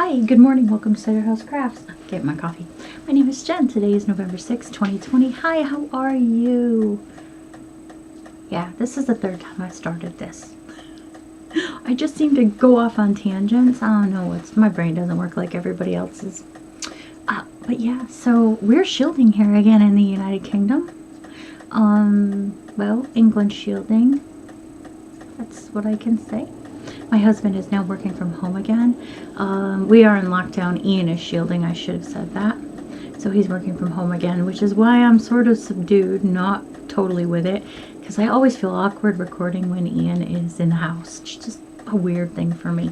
Hi, good morning. Welcome to Cider House Crafts. Get my coffee. My name is Jen. Today is November 6th, 2020. Hi, how are you? Yeah, this is the third time I started this. I just seem to go off on tangents. I don't know, my brain doesn't work like everybody else's. But yeah, so we're shielding here again in the United Kingdom. Well, England shielding. That's what I can say. My husband is now working from home again. We are in lockdown. Ian is shielding. I should have said that. So he's working from home again, which is why I'm sort of subdued, not totally with it, because I always feel awkward recording when Ian is in the house. It's just a weird thing for me.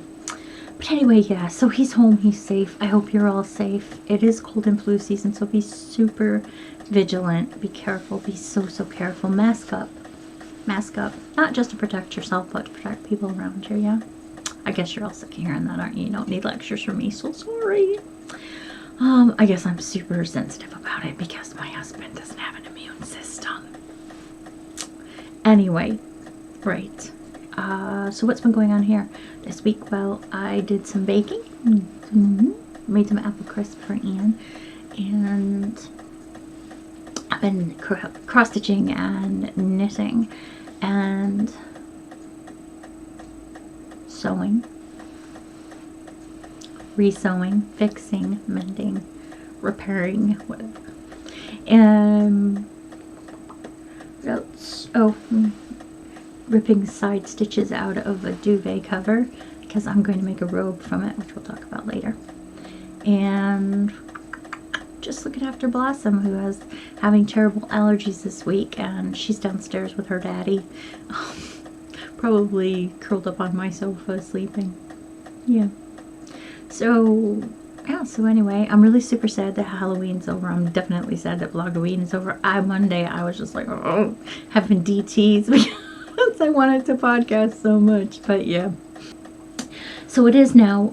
But anyway, yeah, so he's home. He's safe. I hope you're all safe. It is cold and flu season, so be super vigilant. Be careful. Be so careful. Mask up. Mask up. Not just to protect yourself, but to protect people around you, yeah? I guess you're all sick of hearing that, aren't you? You don't need lectures from me, so sorry. I guess I'm super sensitive about it because my husband doesn't have an immune system. Anyway, right. So what's been going on here this week? Well, I did some baking. Made some apple crisp for Ian. And I've been cross-stitching and knitting and sewing, re-sewing, fixing, mending, repairing, whatever. And what else? Oh, ripping side stitches out of a duvet cover because I'm going to make a robe from it, which we'll talk about later. And just looking after Blossom, who is having terrible allergies this week, and she's downstairs with her daddy, probably curled up on my sofa sleeping. Yeah. So yeah, so anyway, I'm really super sad that Halloween's over. I'm definitely sad that Vlogoween is over. Monday I was just like, oh, having DTs because I wanted to podcast so much. But yeah, so it is now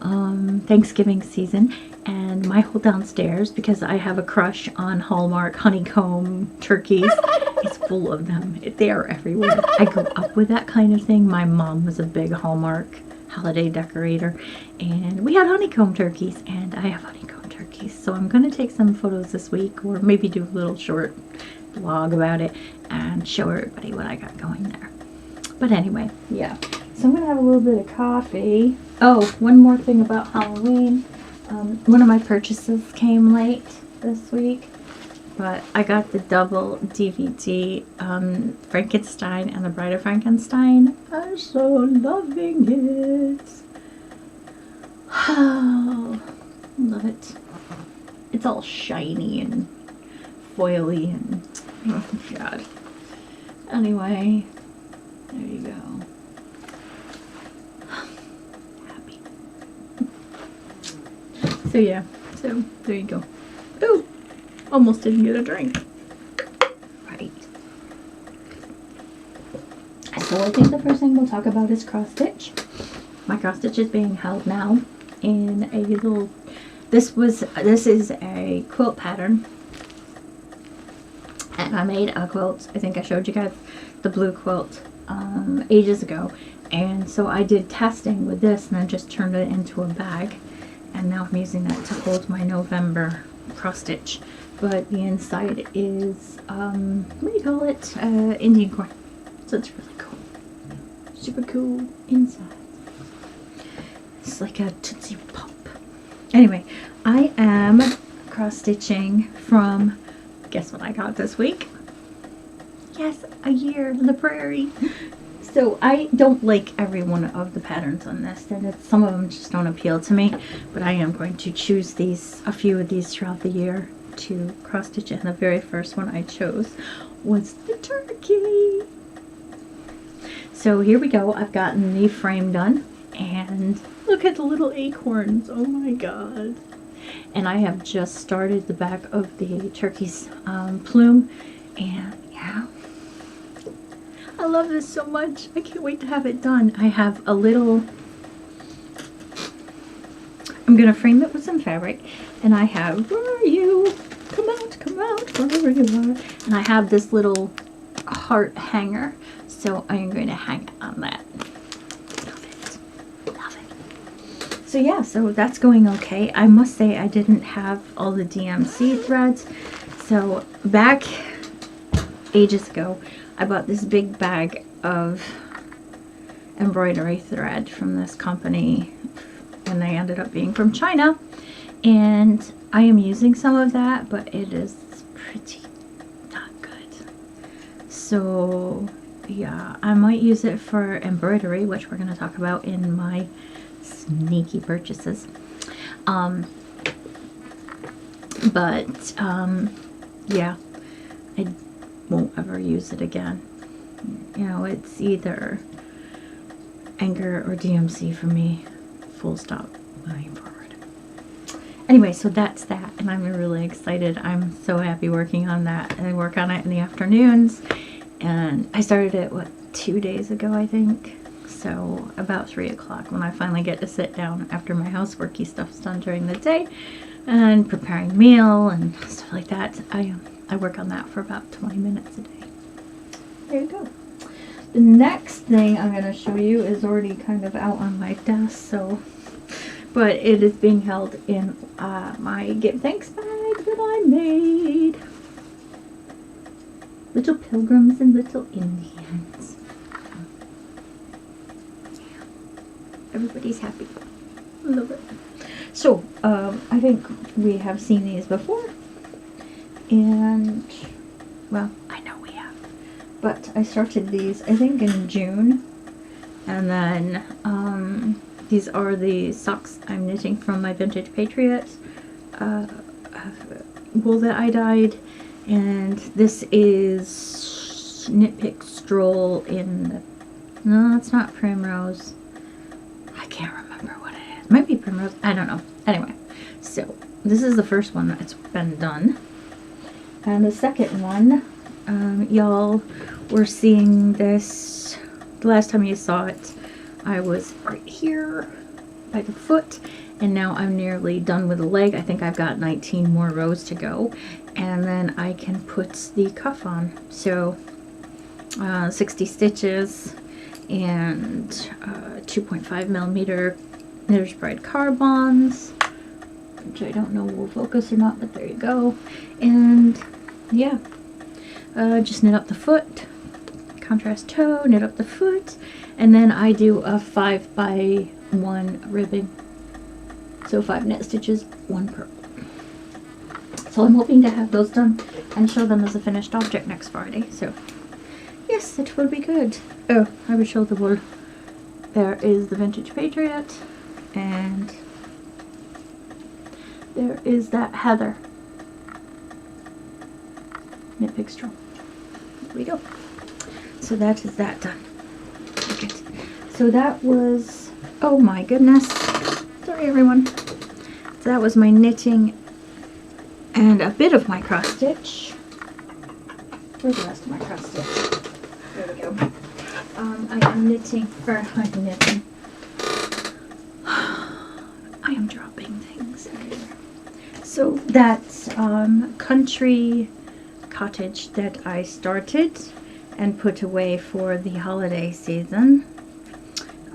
Thanksgiving season, and my whole downstairs, because I have a crush on Hallmark honeycomb turkeys, it's full of them. They are everywhere. I grew up with that kind of thing. My mom was a big Hallmark holiday decorator, and we had honeycomb turkeys, and I have honeycomb turkeys. So I'm going to take some photos this week, or maybe do a little short vlog about it and show everybody what I got going there. But anyway, yeah. So I'm going to have a little bit of coffee. Oh, one more thing about Halloween. One of my purchases came late this week, but I got the double DVD Frankenstein and the Bride of Frankenstein. I'm so loving it. Oh, love it. It's all shiny and foily and oh god. Anyway, there you go. So yeah, so there you go. Ooh, almost didn't get a drink. Right. So I think the first thing we'll talk about is cross stitch. My cross stitch is being held now in a little, this is a quilt pattern. And I made a quilt, I think I showed you guys the blue quilt ages ago. And so I did testing with this and then just turned it into a bag. And now I'm using that to hold my November cross stitch. But the inside is, what do you call it? Indian corn. So it's really cool. Super cool inside. It's like a Tootsie Pop. Anyway, I am cross stitching from, guess what I got this week? Yes, a year in the Prairie. So I don't like every one of the patterns on this, and some of them just don't appeal to me, but I am going to choose a few of these throughout the year to cross stitch, and the very first one I chose was the turkey. So here we go. I've gotten the frame done, and look at the little acorns. Oh my god. And I have just started the back of the turkey's plume, and yeah. I love this so much. I can't wait to have it done. I have a little, I'm going to frame it with some fabric, and I have, where are you? Come out, wherever you are. And I have this little heart hanger, so I'm going to hang it on that. Love it. Love it. So yeah, so that's going okay. I must say I didn't have all the DMC threads. So back ages ago, I bought this big bag of embroidery thread from this company, and they ended up being from China. And I am using some of that, but it is pretty not good. So yeah, I might use it for embroidery, which we're going to talk about in my sneaky purchases. Yeah, I won't ever use it again. You know, it's either Anchor or DMC for me, full stop, moving forward. Anyway, so that's that, and I'm really excited. I'm so happy working on that, and I work on it in the afternoons, and I started it, what, 2 days ago, I think? So about 3 o'clock when I finally get to sit down after my houseworky stuff's done during the day and preparing meal and stuff like that. I work on that for about 20 minutes a day. There you go. The next thing I'm going to show you is already kind of out on my desk, but it is being held in my Give Thanks bag that I made. Little pilgrims and little Indians. Everybody's happy. I love it. So, I think we have seen these before. And, well, I know we have. But I started these, I think, in June. And then, these are the socks I'm knitting from my Vintage Patriot wool that I dyed. And this is Knit Pick Stroll in the... No, it's not Primrose. I can't remember what it is. It might be Primrose. I don't know. Anyway, so this is the first one that's been done. And the second one, y'all were seeing this, the last time you saw it, I was right here by the foot, and now I'm nearly done with the leg. I think I've got 19 more rows to go, and then I can put the cuff on. So 60 stitches and 2.5 millimeter Knitter's Pride carbons, which I don't know will focus or not, but there you go. And yeah, just knit up the foot, contrast toe, knit up the foot, and then I do a 5x1 ribbing. So 5 knit stitches, 1 purl. So I'm hoping to have those done and show them as a finished object next Friday. So yes, it will be good. Oh, I will show the wool. There is the Vintage Patriot, and there is that Heather Knit Pick Stroll. There we go. So that is that done. Okay. So that was, oh my goodness. Sorry everyone. So that was my knitting and a bit of my cross stitch. Where's the rest of my cross stitch? There we go. I am knitting, or I'm knitting. I am dropping things everywhere. So that's Country Cottage that I started and put away for the holiday season.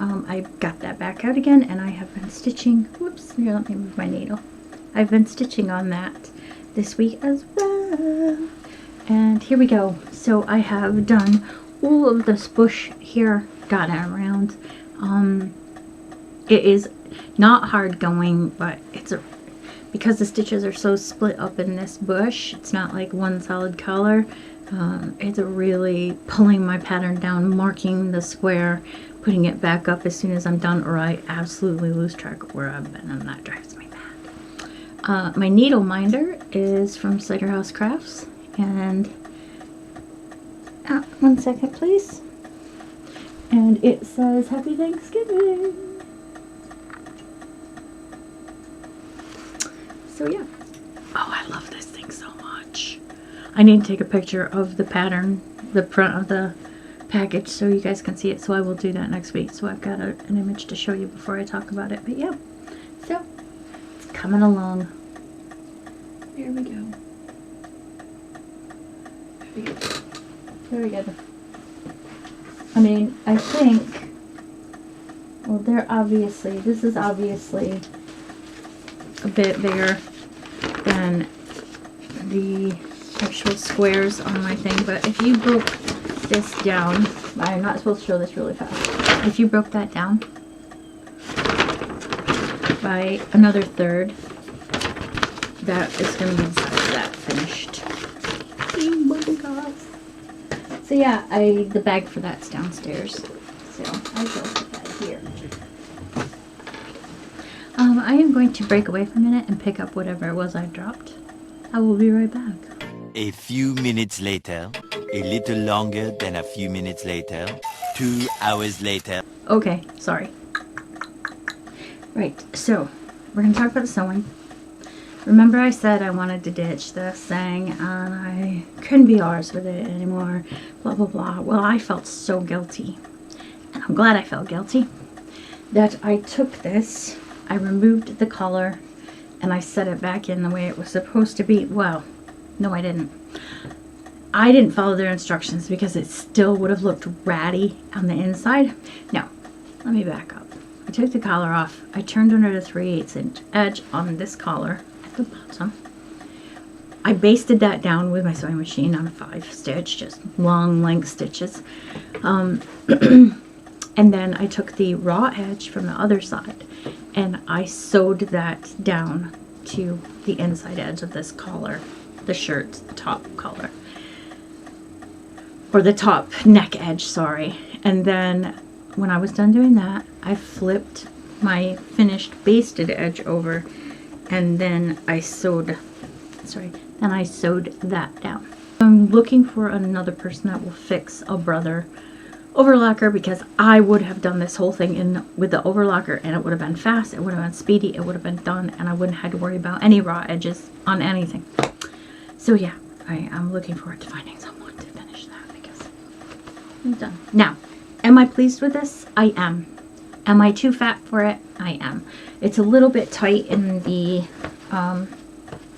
I got that back out again, and I have been stitching, whoops, here, let me move my needle. I've been stitching on that this week as well. And here we go. So I have done all of this bush here, got it around. It is not hard going, but it's because the stitches are so split up in this bush, it's not like one solid color. It's really pulling my pattern down, marking the square, putting it back up as soon as I'm done, or I absolutely lose track of where I've been, and that drives me mad. My needle minder is from Cider House Crafts, and one second please, and it says Happy Thanksgiving. So yeah. Oh, I love this thing so much. I need to take a picture of the pattern, the front of the package, so you guys can see it, so I will do that next week. So I've got an image to show you before I talk about it, but yeah, so it's coming along. There we go. There we go. There we go. I mean, I think Well, this is obviously a bit bigger than the actual squares on my thing, but if you broke this down, I'm not supposed to show this really fast. If you broke that down by another third, that is going to be that finished. So yeah, the bag for that's downstairs. So I will put that here. I am going to break away for a minute and pick up whatever it was I dropped. I will be right back. A few minutes later, a little longer than a few minutes later, 2 hours later. Okay, sorry. Right, so we're going to talk about the sewing. Remember I said I wanted to ditch this thing and I couldn't be ours with it anymore, blah, blah, blah. Well, I felt so guilty, and I'm glad I felt guilty, that I took this, I removed the collar, and I set it back in the way it was supposed to be. Well, no, I didn't. I didn't follow their instructions because it still would have looked ratty on the inside. Now, let me back up. I took the collar off. I turned under the 3/8 inch edge on this collar at the bottom. I basted that down with my sewing machine on 5 stitch, just long length stitches. And then I took the raw edge from the other side and I sewed that down to the inside edge of this collar, the shirt's top collar, or the top neck edge, sorry. And then when I was done doing that, I flipped my finished basted edge over, and then I sewed that down. I'm looking for another person that will fix a brother overlocker, because I would have done this whole thing in with the overlocker and it would have been fast, it would have been speedy, it would have been done, and I wouldn't have to worry about any raw edges on anything. So yeah, I'm looking forward to finding someone to finish that because I'm done. Now, am I pleased with this? I am. Am I too fat for it? I am. It's a little bit tight in the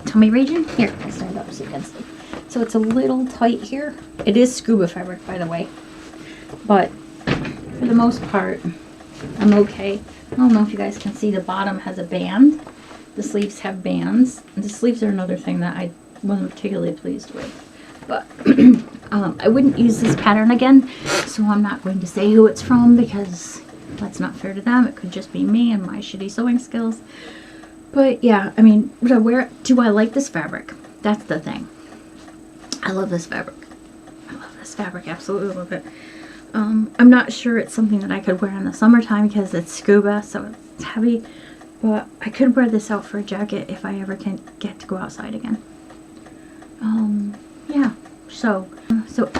tummy region. Here, I stand up so you can see. So it's a little tight here. It is scuba fabric, by the way. But for the most part, I'm okay. I don't know if you guys can see, the bottom has a band. The sleeves have bands. The sleeves are another thing that I wasn't particularly pleased with. But I wouldn't use this pattern again, so I'm not going to say who it's from because that's not fair to them. It could just be me and my shitty sewing skills. But yeah, I mean, would I wear it? Do I like this fabric? That's the thing. I love this fabric. I love this fabric, absolutely love it. I'm not sure it's something that I could wear in the summertime because it's scuba, so it's heavy. But I could wear this out for a jacket if I ever can get to go outside again. Yeah. So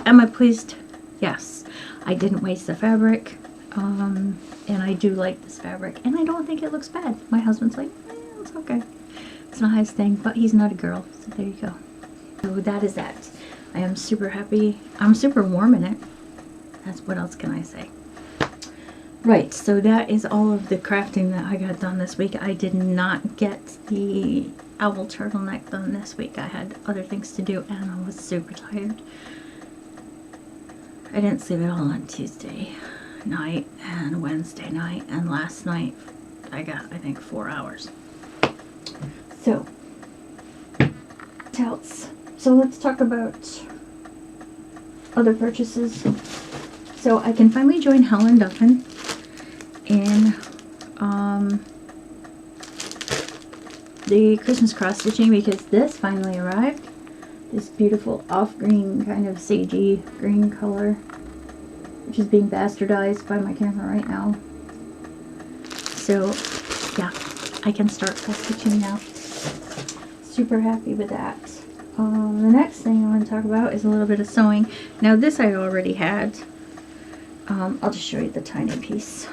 am I pleased? Yes. I didn't waste the fabric. And I do like this fabric. And I don't think it looks bad. My husband's like, it's okay. It's not his thing, but he's not a girl. So there you go. So that is that. I am super happy. I'm super warm in it. That's what else can I say? Right, so that is all of the crafting that I got done this week. I did not get the owl turtleneck done this week. I had other things to do and I was super tired. I didn't sleep at all on Tuesday night and Wednesday night, and last night I got, I think, 4 hours. So, what else? So let's talk about other purchases. So I can finally join Helen Duffin in the Christmas cross stitching because this finally arrived. This beautiful off-green kind of sagey green color, which is being bastardized by my camera right now. So yeah, I can start cross stitching now. Super happy with that. The next thing I want to talk about is a little bit of sewing. Now this I already had. I'll just show you the tiny piece.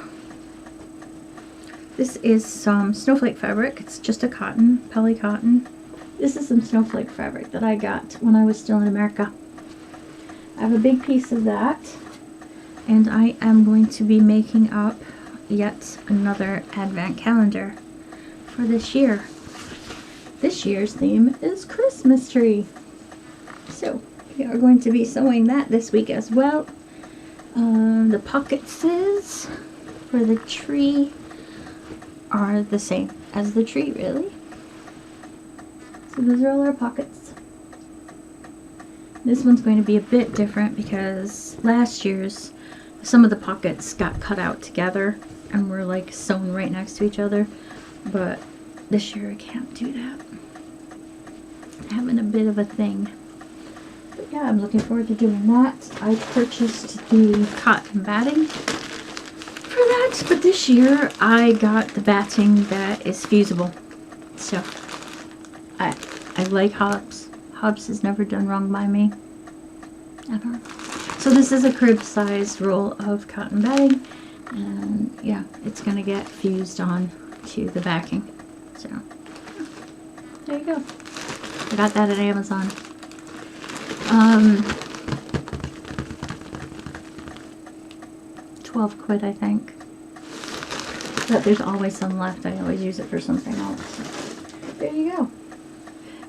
This is some snowflake fabric. It's just a cotton, Pelly cotton. This is some snowflake fabric that I got when I was still in America. I have a big piece of that, and I am going to be making up yet another advent calendar for this year. This year's theme is Christmas tree. So we are going to be sewing that this week as well. The pocket says for the tree are the same as the tree, really. So those are all our pockets. This one's going to be a bit different because last year's, some of the pockets got cut out together and were like sewn right next to each other. But this year I can't do that. I'm having a bit of a thing. But yeah, I'm looking forward to doing that. I purchased the cotton batting for that, but this year I got the batting that is fusible. So I like Hobbs. Hobbs has never done wrong by me. Ever. So this is a crib sized roll of cotton batting, and yeah, it's gonna get fused on to the backing. So there you go. I got that at Amazon. 12 quid, I think. But there's always some left. I always use it for something else. So there you go.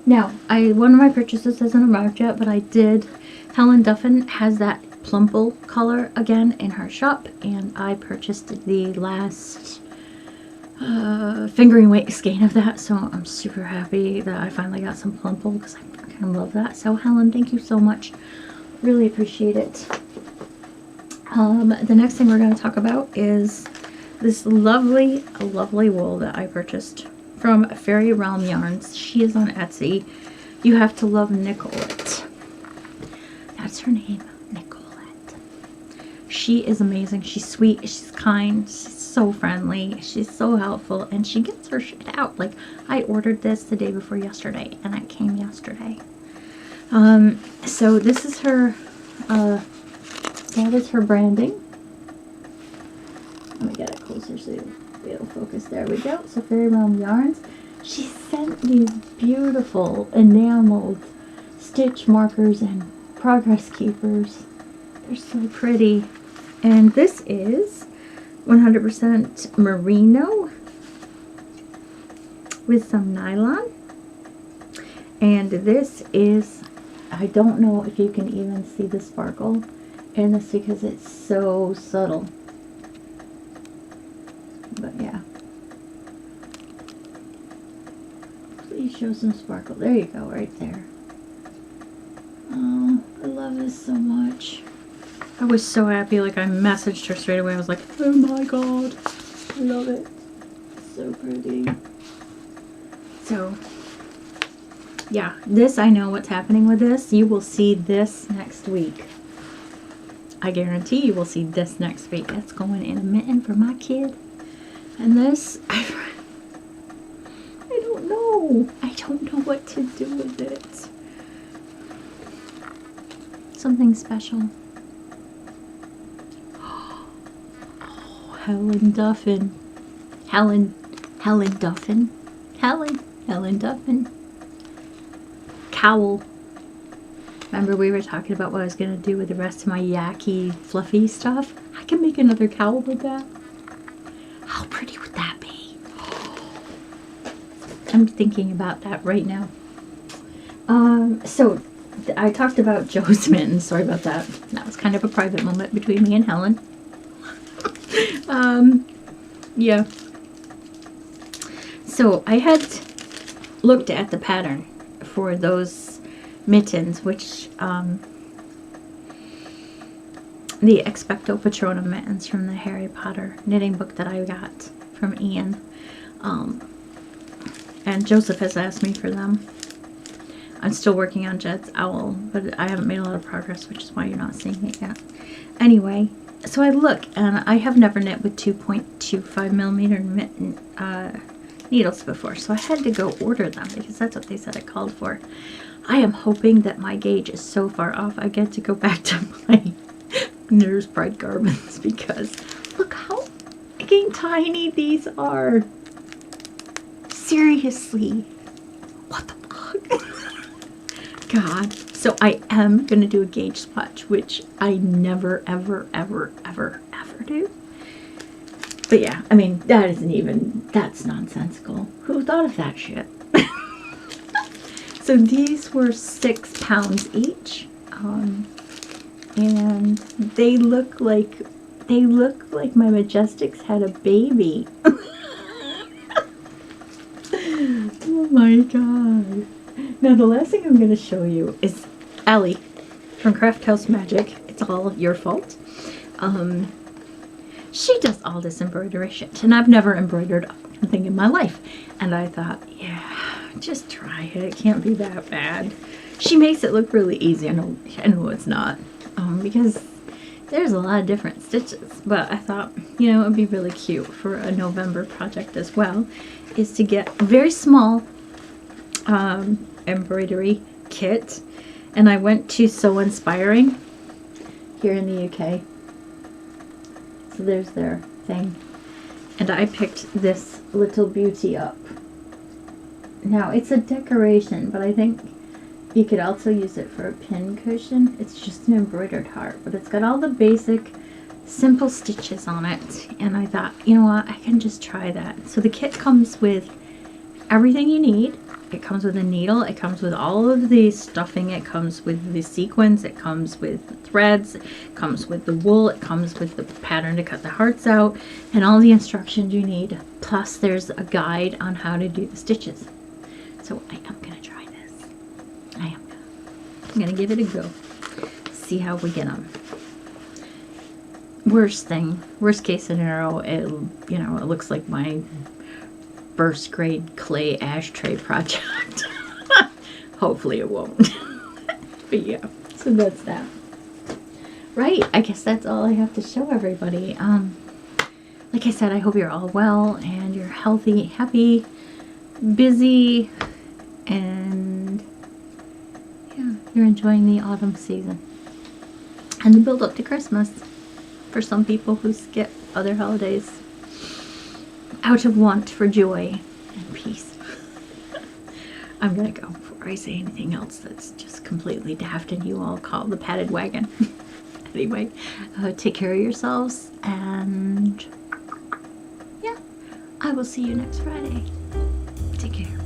Now, one of my purchases hasn't arrived yet, but I did. Helen Duffin has that plumple color again in her shop, and I purchased the last fingering weight skein of that, so I'm super happy that I finally got some plumple because I kind of love that. So Helen, thank you so much. Really appreciate it. The next thing we're going to talk about is this lovely wool that I purchased from Fairy Realm Yarns. She is on Etsy. You have to love Nicolette. That's her name, Nicolette. She is amazing. She's sweet. She's kind. She's so friendly. She's so helpful, and she gets her shit out. Like, I ordered this the day before yesterday, and it came yesterday. So this is her. That is her branding. Let me get it closer so it'll focus. There we go. So Fairy Realm Yarns. She sent these beautiful enameled stitch markers and progress keepers. They're so pretty. And this is 100% merino with some nylon. And this is, I don't know if you can even see the sparkle in this because it's so subtle. But yeah. Please show some sparkle. There you go, right there. Oh, I love this so much. I was so happy, like I messaged her straight away. I was like, oh my god, I love it. So pretty. So, yeah, this, I know what's happening with this. You will see this next week. I guarantee you will see this next week. That's going in a mitten for my kid. And this, I don't know. I don't know what to do with it. Something special. Oh, Helen Duffin. Helen Duffin. Helen Duffin. Cowl. Remember we were talking about what I was going to do with the rest of my yaki fluffy stuff? I can make another cowl with that. How pretty would that be? I'm thinking about that right now. So I talked about Joe's mittens. Sorry about that. That was kind of a private moment between me and Helen. Yeah. So I had looked at the pattern for those mittens, which the Expecto Patronum mittens from the Harry Potter knitting book that I got from Ian. And Joseph has asked me for them. I'm still working on Jed's owl, but I haven't made a lot of progress, which is why you're not seeing it yet. Anyway, so I look, and I have never knit with 2.25 millimeter needles before, so I had to go order them because that's what they said it called for. I am hoping that my gauge is so far off I get to go back to my Nurse Pride garments because look how fucking tiny these are. Seriously. What the fuck? God. So I am going to do a gauge swatch, which I never, ever, ever, ever, ever do. But yeah, I mean, that isn't even, that's nonsensical. Who thought of that shit? So these were 6 pounds each. And they look like They look like my Majestics had a baby. Oh my god. Now the last thing I'm going to show you is Allie from Craft House Magic. It's all your fault. She does all this embroidery shit, and I've never embroidered anything in my life. And I thought, yeah, just try it. It can't be that bad. She makes it look really easy. I know it's not, because there's a lot of different stitches. But I thought, you know, it would be really cute for a November project as well, is to get a very small embroidery kit. And I went to So Inspiring here in the UK. So there's their thing. And I picked this little beauty up. Now, it's a decoration, but I think you could also use it for a pin cushion. It's just an embroidered heart, but it's got all the basic, simple stitches on it. And I thought, you know what, I can just try that. So the kit comes with everything you need. It comes with a needle, it comes with all of the stuffing, it comes with the sequins, it comes with threads, it comes with the wool, it comes with the pattern to cut the hearts out, and all the instructions you need. Plus there's a guide on how to do the stitches. So I am going to try this. I'm going to give it a go. See how we get on. Worst case scenario, it looks like my first grade clay ashtray project. Hopefully it won't. But yeah, so that's that. Right, I guess that's all I have to show everybody. Like I said, I hope you're all well and you're healthy, happy, busy, and yeah, you're enjoying the autumn season and the build up to Christmas for some people who skip other holidays out of want for joy and peace. I'm gonna go before I say anything else that's just completely daft and you all call the padded wagon. Anyway, take care of yourselves, and yeah, I will see you next Friday. Take care.